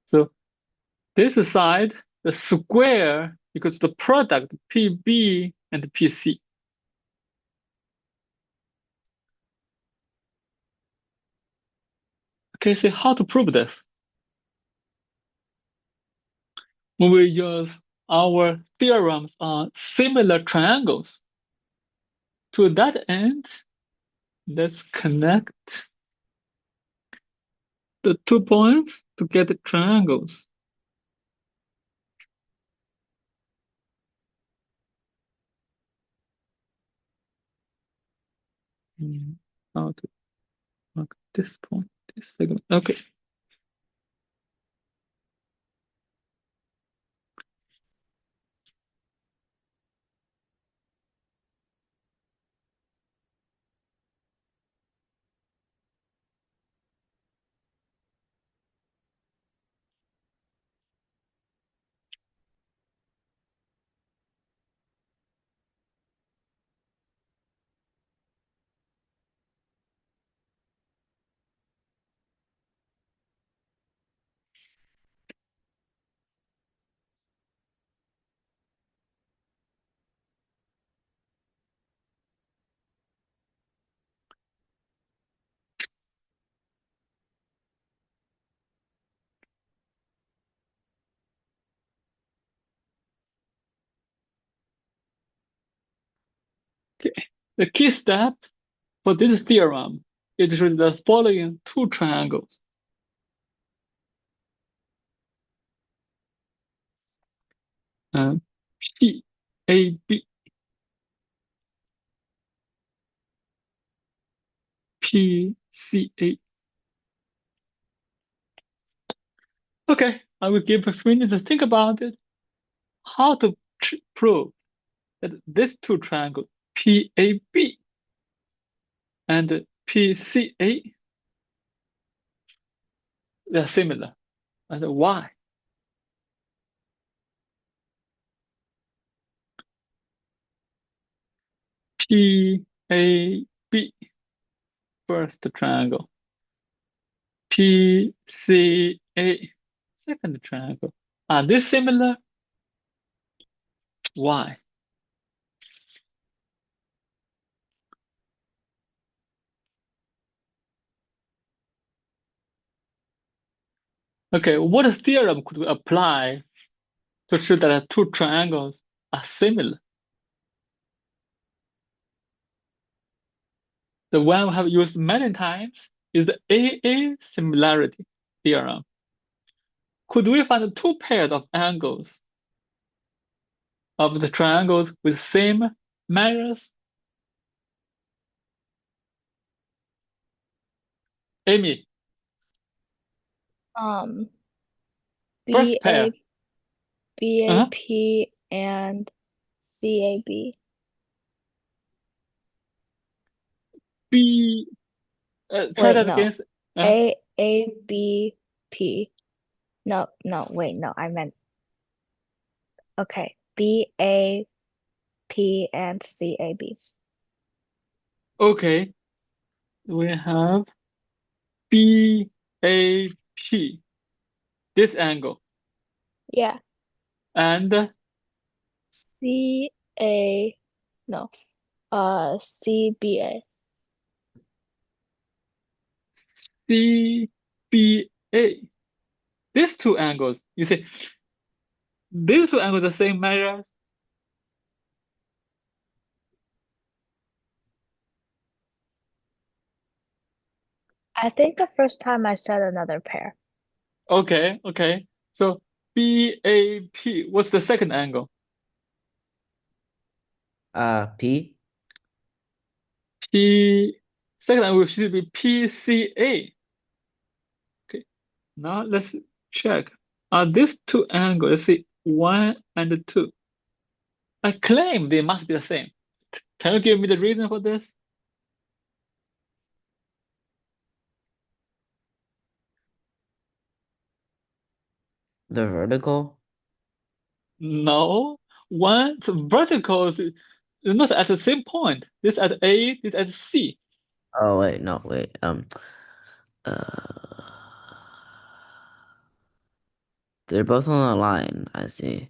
So this side, the square equals the product PB and PC. Okay, so how to prove this? When we use our theorems on similar triangles, to that end, let's connect the 2 points to get the triangles. How to mark this point, this segment. Okay. Okay. The key step for this theorem is to show the following 2 triangles. PAB, PCA. Okay, I will give a few minutes to think about it. How to prove that these 2 triangles, PAB and PCA, they are similar, and why? PAB, first triangle. PCA, second triangle. Are they similar? Why? Okay, what theorem could we apply to show that the 2 triangles are similar? The one we have used many times is the AA similarity theorem. Could we find 2 pairs of angles of the triangles with same measures? Amy, first pair. BAP and CAB. B, try Wait, that no. again. AABP. No, wait, no, I meant, okay. BAP and CAB. Okay, we have BAP, this angle, Yeah. and CA, no, CBA. CBA. These 2 angles, you see, these 2 angles are the same measures. I think the first time I said another pair. Okay, okay. So BAP, what's the second angle? P. Second angle should be PCA. Okay, now let's check. Are these 2 angles, let's see, 1 and 2. I claim they must be the same. Can you give me the reason for this? The vertical? No. One's verticals is not at the same point. This at A, this at C. Oh wait, no, wait. Uh They're both on a line, I see.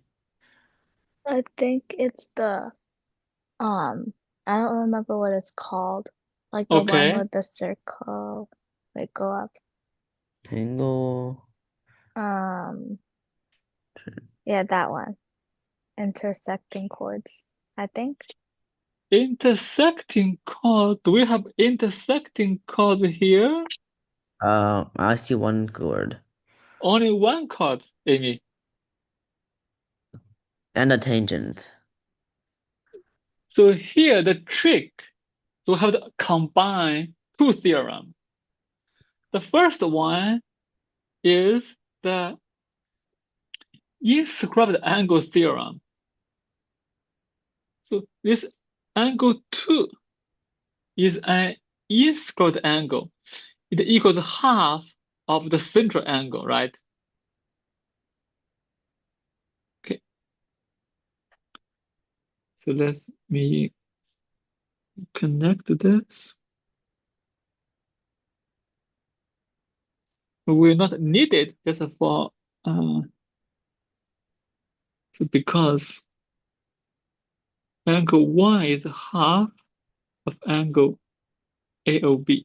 I think it's the I don't remember what it's called. Like the one Okay. with the circle. Like go up. Angle. Yeah, that one. Intersecting chords, I think. Intersecting chords. Do we have intersecting chords here? I see one chord. Only one chord, Amy. And a tangent. So here the trick, so we have to combine two theorems. The first one is the inscribed angle theorem. So this angle 2 is an inscribed angle. It equals half of the central angle, right? Okay. So let me connect this. We will not need it just for so because angle 1 is half of angle AOB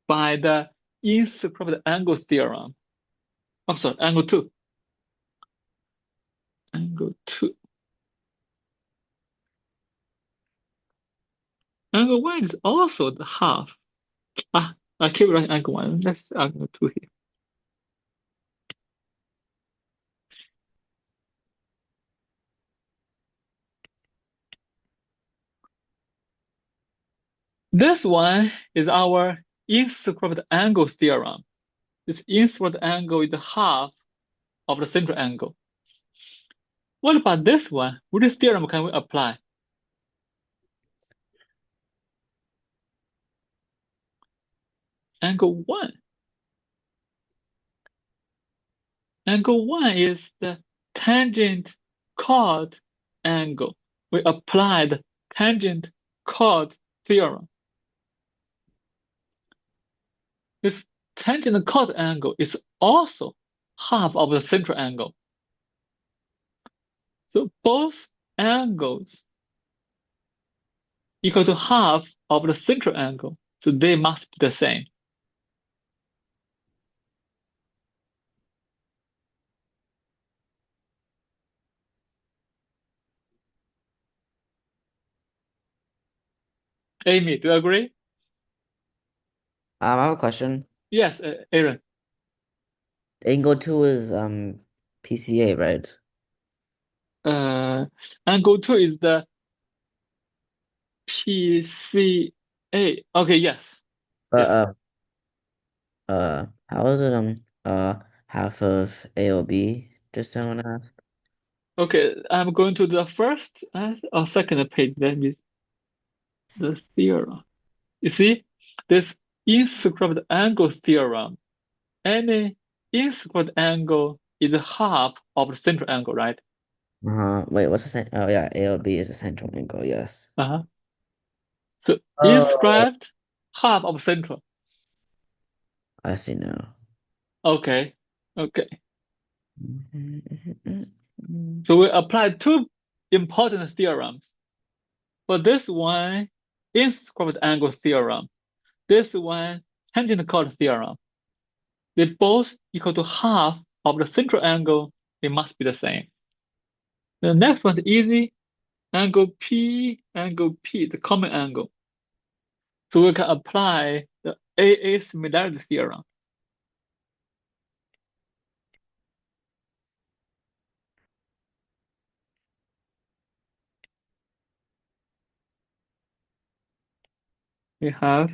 by the inscribed angle theorem. I'm sorry, angle 2. Angle 2. Angle 1 is also the half. I keep writing angle 1. Let's angle 2 here. This one is our inscribed angle theorem. This inscribed angle is half of the central angle. What about this one? Which theorem can we apply? Angle 1. Angle 1 is the tangent-chord angle. We applied tangent-chord theorem. This tangent-chord angle is also half of the central angle. So both angles equal to half of the central angle. So they must be the same. Amy, do you agree? I have a question. Yes, Aaron. Angle 2 is PCA, right? Angle 2 is the PCA. Okay, yes. But Yes. how is it half of AOB? Just I want to ask. Okay, I'm going to the first or second page. That means the theorem. You see, this inscribed angle theorem. Any inscribed angle is half of the central angle, right? Wait, what's the same? Oh yeah, AOB is a central angle, yes. Uh-huh. So Oh, inscribed half of central. I see now. Okay. Okay. So we applied two important theorems. For this one, inscribed angle theorem. This one, tangent-chord theorem. They both equal to half of the central angle. They must be the same. The next one is easy. Angle P, the common angle. So we can apply the AA similarity theorem. We have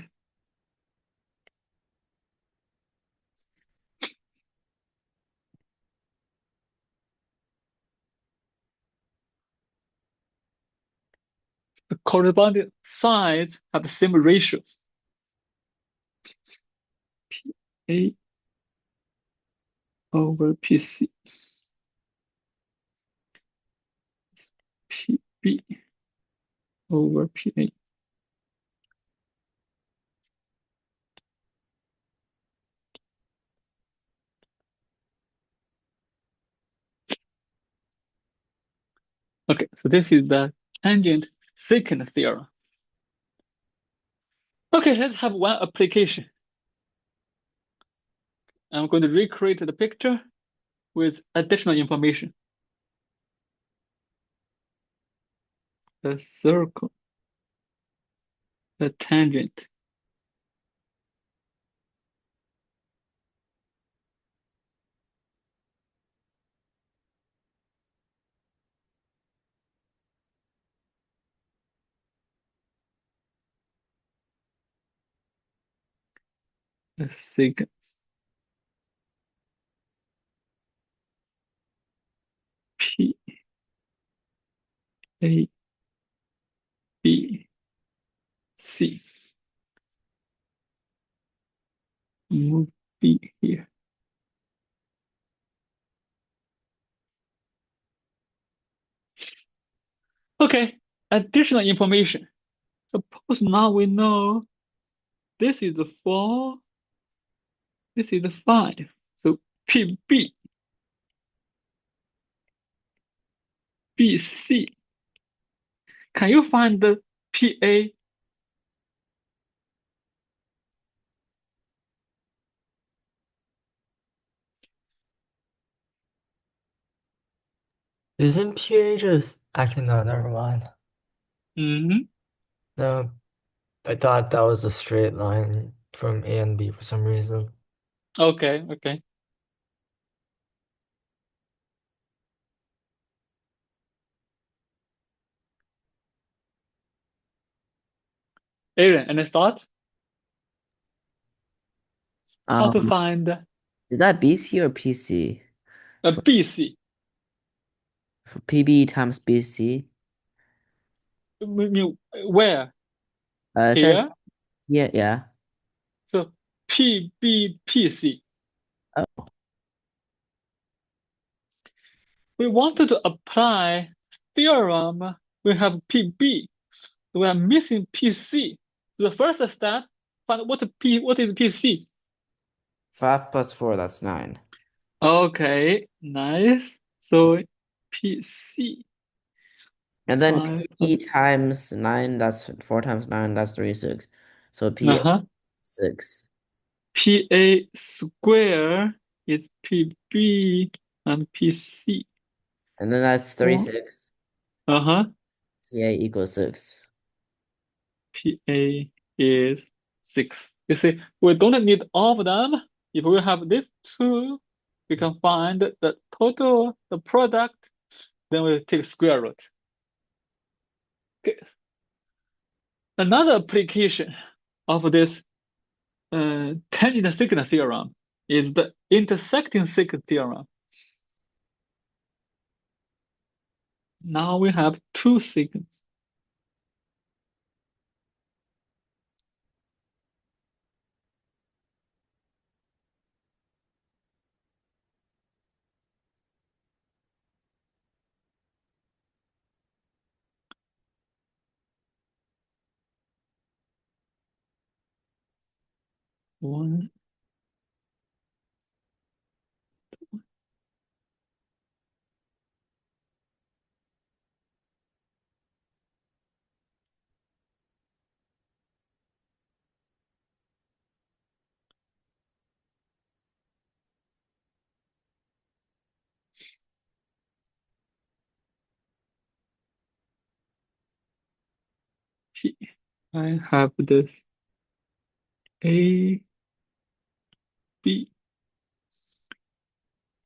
the corresponding sides have the same ratios. PA over PC. PB over PA. Okay, so this is the Tangent-Secant Theorem. Okay, let's have one application. I'm going to recreate the picture with additional information. The circle, the tangent. The secants. P, A, B, C. Move B here. Okay, additional information. Suppose now we know this is the 4, this is the 5. So PB, BC. Can you find the PA? Isn't PA just actually no, never mind. Mm-hmm. No, I thought that was a straight line from A and B for some reason. Okay, okay. Aaron, any thoughts? How to find Is that BC or PC? a BC? For PB times BC? Where? It says Here? yeah. So PBPC. Oh, We wanted to apply theorem. We have PB. We are missing PC. The first step, find what is PC. 5 plus 4, that's 9. Okay, nice. So PC. And then 5 PB plus. times 9, that's 4 times 9, that's 36. So PA Uh-huh. 6. PA square is PB and PC. And then that's 36. Uh-huh. CA equals 6. PA is 6. You see, we don't need all of them. If we have these two, we can find the total, the product, then we take square root. Okay. Another application of this tangent-secant theorem is the intersecting secant theorem. Now we have two secants. One, P. I have this A, B,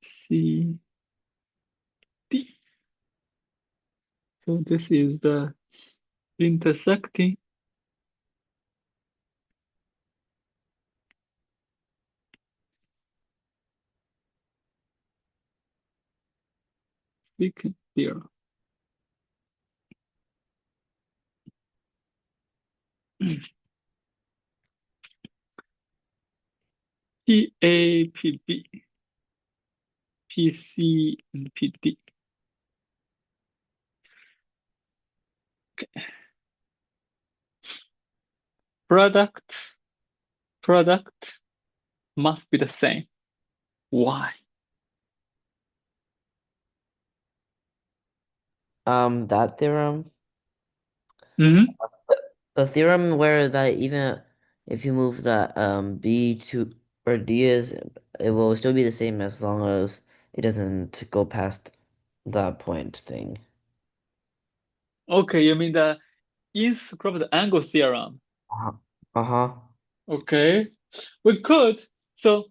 C, D. So this is the intersecting secant theorem. PA, PB, PC, and PD. Okay. Product must be the same. Why? That theorem, Mm-hmm. the theorem where that even if you move that B to where D is, it will still be the same as long as it doesn't go past that point thing. Okay, you mean the Inscribed Angle Theorem. Uh-huh. Uh-huh. Okay, we could. So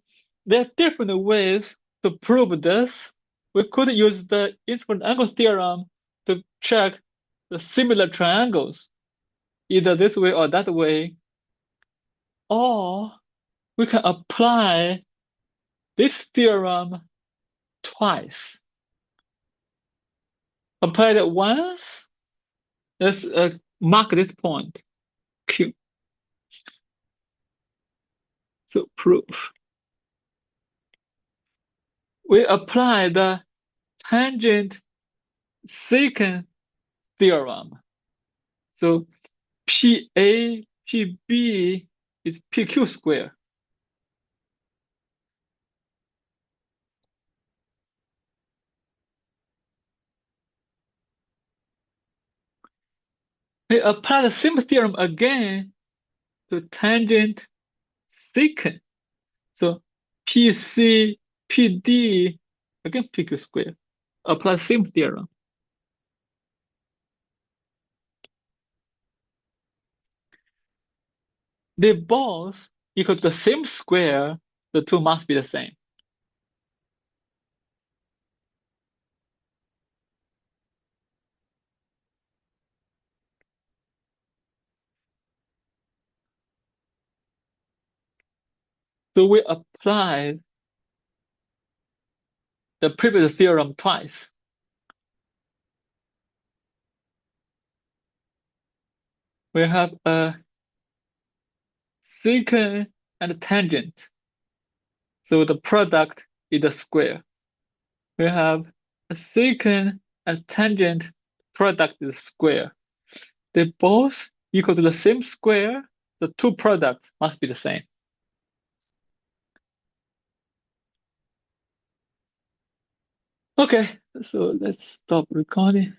there are different ways to prove this. We could use the Inscribed Angle Theorem to check the similar triangles, either this way or that way. Or we can apply this theorem twice. Apply it once. Let's mark this point, Q. So proof. We apply the Tangent-Secant Theorem. So PA, PB is PQ squared. We apply the same theorem again to tangent secant. So PC, PD, again PQ squared. Apply same theorem. They both equal to the same square. The two must be the same. So we applied the previous theorem twice. We have a secant and a tangent. So the product is the square. We have a secant and tangent, product is square. They both equal to the same square. The two products must be the same. Okay, so let's stop recording.